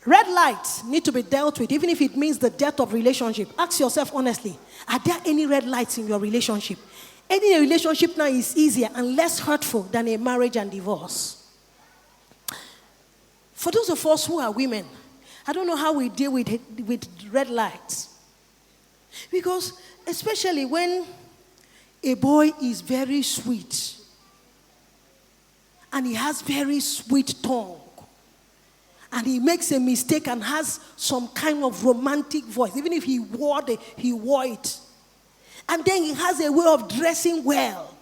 Red lights need to be dealt with, even if it means the death of relationship. Ask yourself honestly, are there any red lights in your relationship? Any relationship now is easier and less hurtful than a marriage and divorce. For those of us who are women, I don't know how we deal with red lights. Because especially when a boy is very sweet and he has very sweet tongue, and he makes a mistake and has some kind of romantic voice, even if he wore it. And then he has a way of dressing well.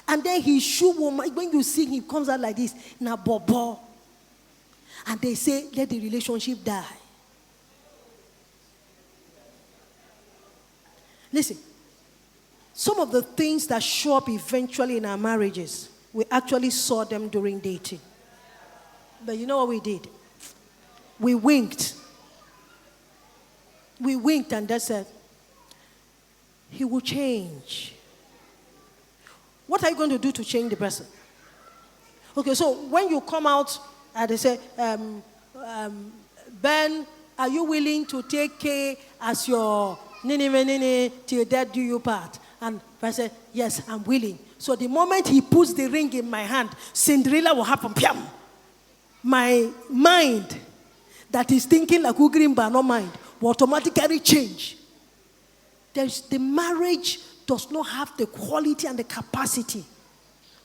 And then he when you see him, he comes out like this, na bobo. And they say, let the relationship die. Listen, some of the things that show up eventually in our marriages, we actually saw them during dating. But you know what we did? We winked. We winked and they said, he will change. What are you going to do to change the person? Okay, so when you come out and they say, Ben, are you willing to take K as your nini till death do you part? And I said, yes, I'm willing. So the moment he puts the ring in my hand, Cinderella will happen. Piam. My mind that is thinking like Ugrimba, no mind, will automatically change. The marriage does not have the quality and the capacity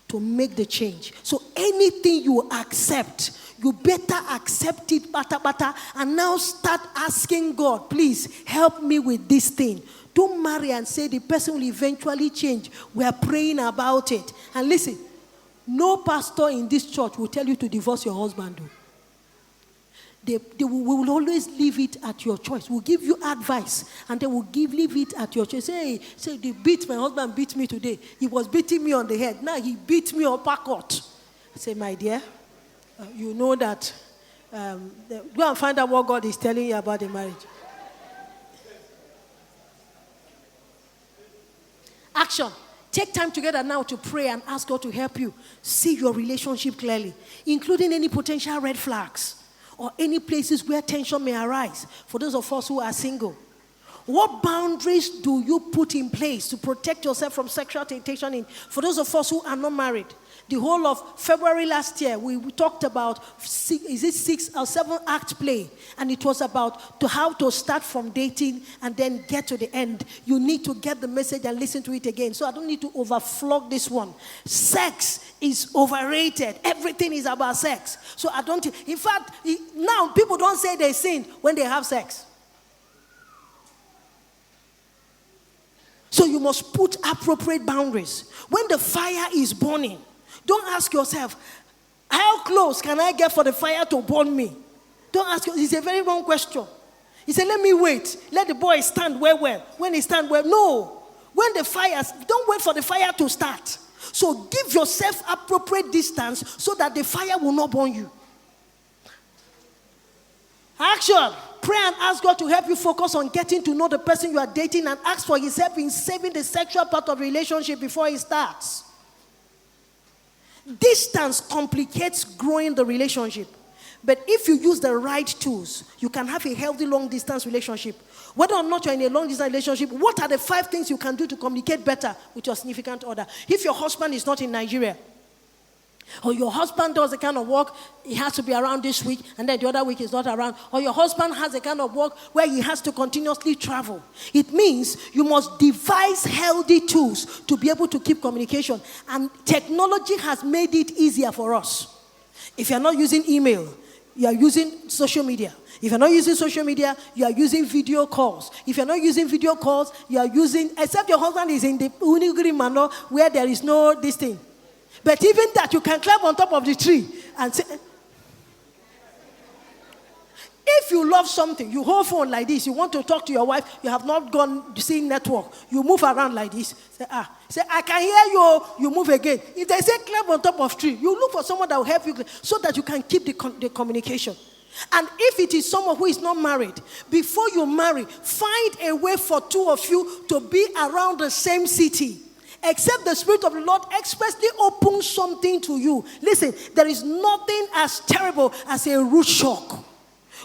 to make the change. So anything you accept, you better accept it, bata, and now start asking God, please help me with this thing. Don't marry and say the person will eventually change. We are praying about it. And listen, no pastor in this church will tell you to divorce your husband. We will always leave it at your choice. We'll give you advice, and then we'll leave it at your choice. Say, my husband beat me today. He was beating me on the head. Now he beat me uppercut. I say, my dear, you know that. Go and find out what God is telling you about the marriage. Action. Take time together now to pray and ask God to help you see your relationship clearly, including any potential red flags or any places where tension may arise for those of us who are single. What boundaries do you put in place to protect yourself from sexual temptation for those of us who are not married? The whole of February last year, we talked about, 6 or 7 act play. And it was about how to start from dating and then get to the end. You need to get the message and listen to it again. So I don't need to overflog this one. Sex is overrated. Everything is about sex. So in fact, now people don't say they sin when they have sex. So you must put appropriate boundaries. When the fire is burning, don't ask yourself, how close can I get for the fire to burn me? Don't ask yourself. It's a very wrong question. He said, let me wait. Let the boy stand well. When he stand well, no. Don't wait for the fire to start. So give yourself appropriate distance so that the fire will not burn you. Action. Pray and ask God to help you focus on getting to know the person you are dating and ask for his help in saving the sexual part of the relationship before it starts. Distance complicates growing the relationship. But if you use the right tools, you can have a healthy long-distance relationship. Whether or not you're in a long-distance relationship, what are the 5 things you can do to communicate better with your significant other? If your husband is not in Nigeria, or your husband does the kind of work, he has to be around this week, and then the other week is not around, or your husband has a kind of work where he has to continuously travel. It means you must devise healthy tools to be able to keep communication. And technology has made it easier for us. If you're not using email, you are using social media. If you're not using social media, you are using video calls. If you're not using video calls, you are using, except your husband is in the Unigri manner where there is no this thing. But even that, you can climb on top of the tree and say, if you love something, you hold phone like this, you want to talk to your wife, you have not gone to see network, you move around like this. Say, I can hear you, you move again. If they say climb on top of tree, you look for someone that will help you so that you can keep the communication. And if it is someone who is not married, before you marry, find a way for 2 of you to be around the same city. Except the Spirit of the Lord expressly opens something to you. Listen, there is nothing as terrible as a root shock.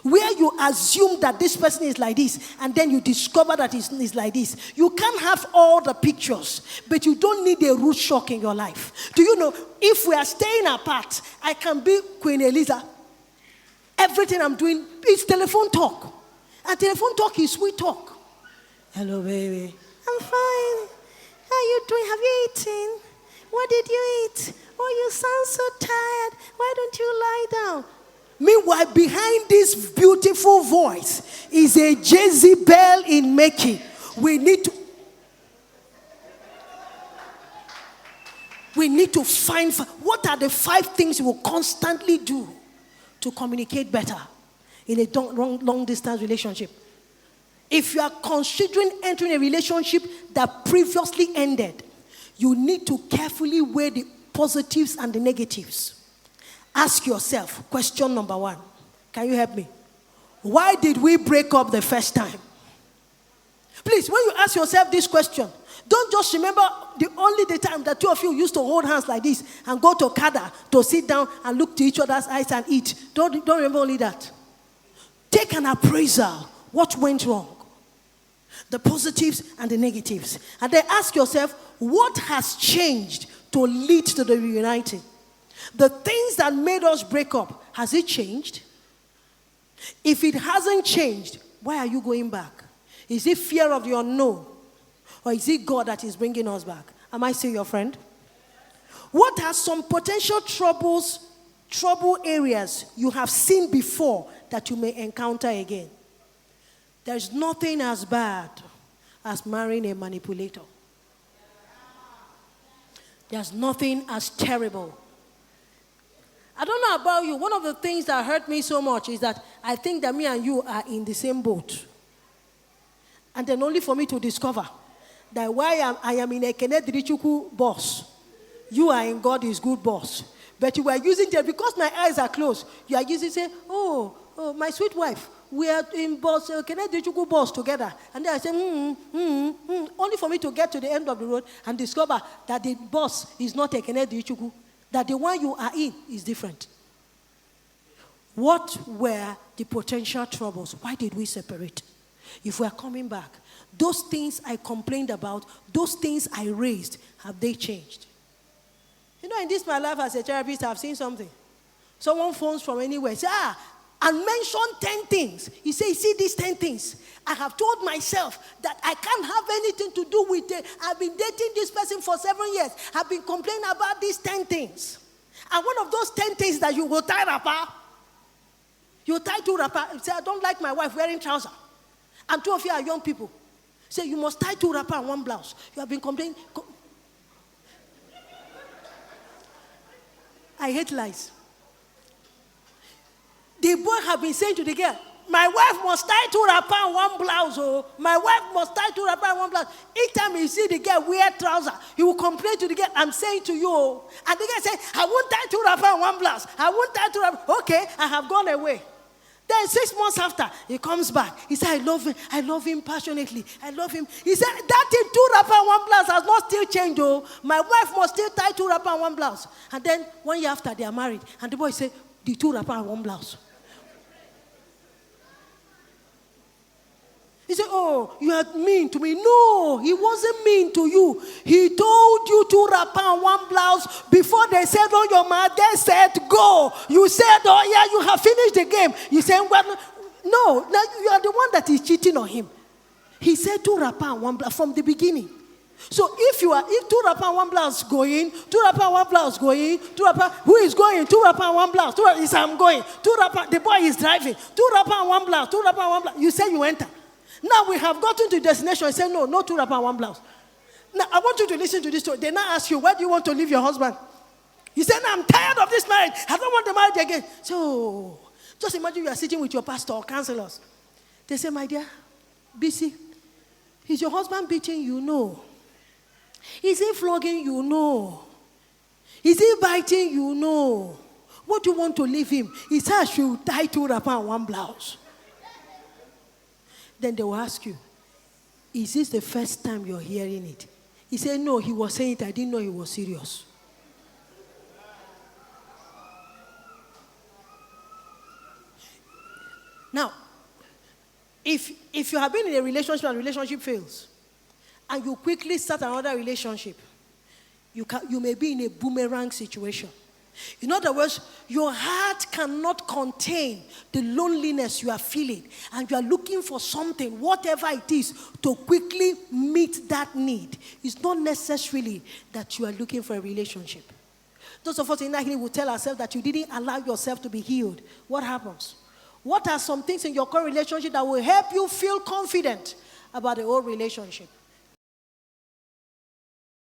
where you assume that this person is like this, and then you discover that he's like this. You can't have all the pictures, but you don't need a root shock in your life. Do you know, if we are staying apart, I can be Queen Eliza. Everything I'm doing is telephone talk. And telephone talk is sweet talk. Hello, baby. I'm fine. How are you doing? Have you eaten? What did you eat? Oh, you sound so tired. Why don't you lie down? Meanwhile, behind this beautiful voice is a Jezebel in making. We need to find what are the 5 things we will constantly do to communicate better in a long distance relationship. If you are considering entering a relationship that previously ended, you need to carefully weigh the positives and the negatives. Ask yourself, question number 1. Can you help me? Why did we break up the first time? Please, when you ask yourself this question, don't just remember the time that 2 of you used to hold hands like this and go to Kada to sit down and look to each other's eyes and eat. Don't remember only that. Take an appraisal. What went wrong? The positives and the negatives. And then ask yourself, what has changed to lead to the reuniting? The things that made us break up, has it changed? If it hasn't changed, why are you going back? Is it fear of the unknown? Or is it God that is bringing us back? Am I still your friend? What are some potential trouble areas you have seen before that you may encounter again? There's nothing as bad as marrying a manipulator. There's nothing as terrible. I don't know about you. One of the things that hurt me so much is that I think that me and you are in the same boat. And then only for me to discover that while I am in a Kenedrichuku boss, you are in God is good boss. But you are using them because my eyes are closed. You are using say, oh, my sweet wife, we are in boss, Kenedrichuku boss together. And then I say, only for me to get to the end of the road and discover that the boss is not a Kenedrichuku, that the one you are in is different. What were the potential troubles? Why did we separate? If we are coming back, those things I complained about, those things I raised, have they changed? You know, in this my life as a therapist, I've seen something. Someone phones from anywhere, say, and mention 10 things. He says, you see these 10 things. I have told myself that I can't have anything to do with it. I've been dating this person for 7 years. I've been complaining about these 10 things. And one of those 10 things that you will tie wrapper, you tie 2 wrapper. You say, I don't like my wife wearing trousers. And 2 of you are young people. Say, you must tie 2 wrapper and 1 blouse. You have been complaining. I hate lies. The boy have been saying to the girl, my wife must tie 2 wrapper and 1 blouse. Oh, my wife must tie 2 wrapper and 1 blouse. Each time you see the girl wear trousers, he will complain to the girl, I'm saying to you. Oh. And the girl say, I won't tie 2 wrapper and 1 blouse. I won't tie 2 wrapper. Okay, I have gone away. Then 6 months after, he comes back. He said, I love him passionately. I love him. He said, that thing 2 wrapper and 1 blouse has not still changed. Oh. My wife must still tie 2 wrapper and 1 blouse. And then 1 year after, they are married. And the boy said, the 2 wrapper and 1 blouse. He said, oh, you are mean to me. No, he wasn't mean to you. He told you 2 wrapper and 1 blouse before they said, oh, your mother said, go. You said, oh, yeah, you have finished the game. You said, well, no, you are the one that is cheating on him. He said 2 wrapper and 1 blouse from the beginning. So if 2 wrapper and 1 blouse going, 2 wrapper and 1 blouse going, 2 wrapper, who is going? 2 wrapper and 1 blouse. 2 wrapper, I'm going. 2 wrapper, the boy is driving. 2 wrapper and 1 blouse. 2 wrapper and 1 blouse. You said you enter. Now we have gotten to the destination and say, no 2 wrapper and 1 blouse. Now I want you to listen to this story. They now ask you, why do you want to leave your husband? You say, no, I'm tired of this marriage. I don't want the marriage again. So just imagine you are sitting with your pastor or counselors. They say, my dear, BC, is your husband beating you? No. Is he flogging you? No. Is he biting you? No. What do you want to leave him? He said, I should tie 2 wrapper and 1 blouse. Then they will ask you, is this the first time you're hearing it? He said, no, he was saying it. I didn't know he was serious. Now, if you have been in a relationship and the relationship fails, and you quickly start another relationship, you may be in a boomerang situation. In other words, your heart cannot contain the loneliness you are feeling, and you are looking for something, whatever it is, to quickly meet that need. It's not necessarily that you are looking for a relationship. Those of us in Akhigbe will tell ourselves that you didn't allow yourself to be healed. What happens? What are some things in your current relationship that will help you feel confident about the old relationship?